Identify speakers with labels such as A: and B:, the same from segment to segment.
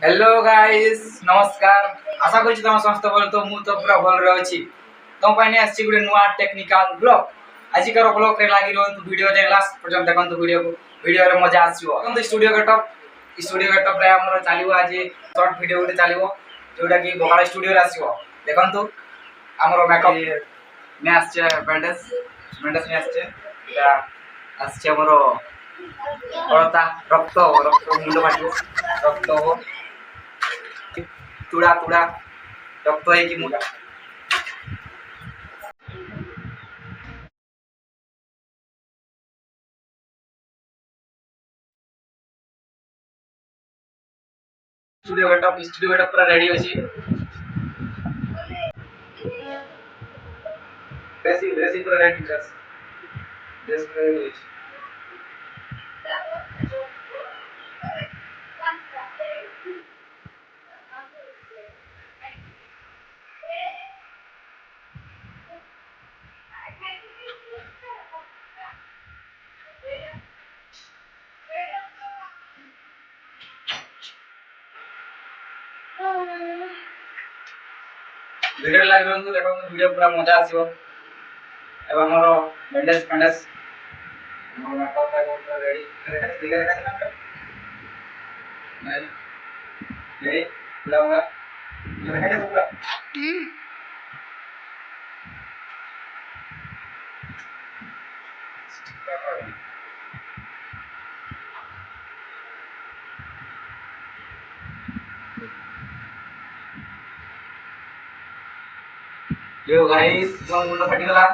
A: hello guys नमस्कार आशा करी तुम समस्त भल तो मु तो पूरा भल रे अछि तुम पाइने आछि गुटे नुवा टेक्निकल ब्लॉग आजिकर ब्लॉग रे लागि रहंतु वीडियो रे लास्ट पर्यंत देखंतु वीडियो रे मजा आसीबो देखंतु स्टूडियो गेटअप रे हमर चालिबो आज शॉर्ट वीडियो गुटे चालिबो जोटा कि बगाड़ स्टूडियो रे आसीबो देखंतु हमर मेकअप ने आछे बैंडेज ने आछे या आछे हमर हळता रक्त मुंड फाटिबो रक्त हो तुड़ा रक्त है कि मुंडा स्टूडियो गेटअप पूरा रेडी अछि ड्रेसिंग पूरा रेडी ड्रेस रेडी अछि वीडियो लाइव रहंतु देखो वीडियो पूरा मजा आसीबो एबा हमरो बैंडेज हमरो पूरा रेडी दिखे देखा नहीं नहीं लाऊंगा देखा पूरा यो गाइस जो मुंड फाटी गला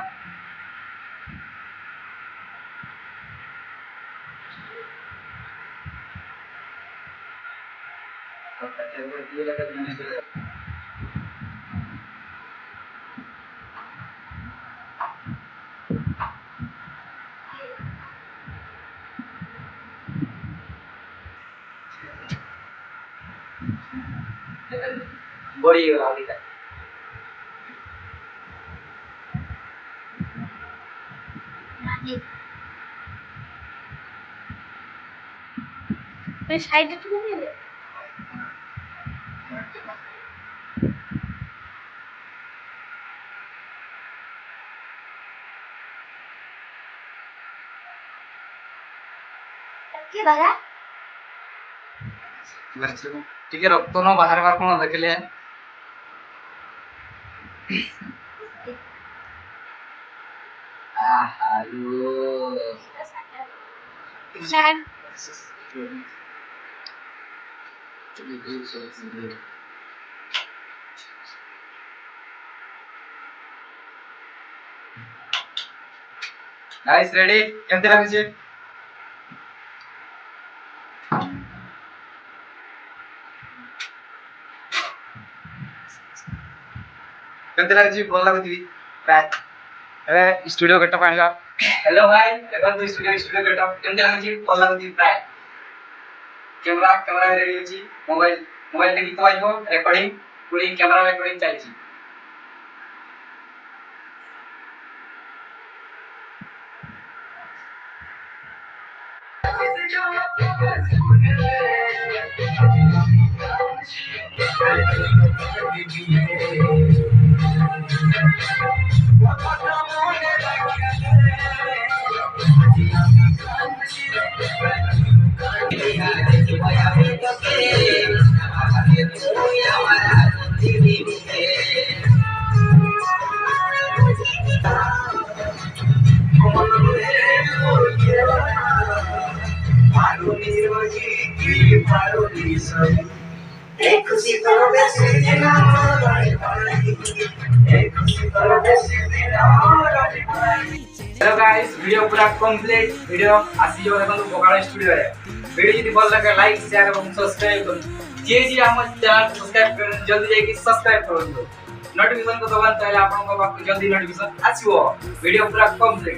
A: बड़ी गला अभी तक
B: मैं साइड पे नहीं ले क्या लगा
A: ठीक है रक्त न बाहर बाहर कोन देखले आहालो
B: सर
A: गाइस रेडी केमते लागै छै केमते लागै छै बोल लागै छी प्राय अरे स्टूडियो गेटअप आइला हेलो भाई देखन तो स्टूडियो गेटअप केमते लागै छै बोल लागै छी प्राय कैमरा रेडी अछि मोबाइल ने गीत बाजबो रिकॉर्डिंग पूरी कैमरा रिकॉर्डिंग चलै छी हेलो गाइस वीडियो पूरा कंप्लीट वीडियो आसी जो देखो बगाड़ स्टूडियो रे वीडियो यदि भल लगे लाइक शेयर और सब्सक्राइब करू जे जे हम चैनल सब्सक्राइब कर जल्दी जाके सब्सक्राइब करू नोटिफिकेशन को दबान ताले आपन को जल्दी नोटिफिकेशन आसीबो वीडियो पूरा कंप्लीट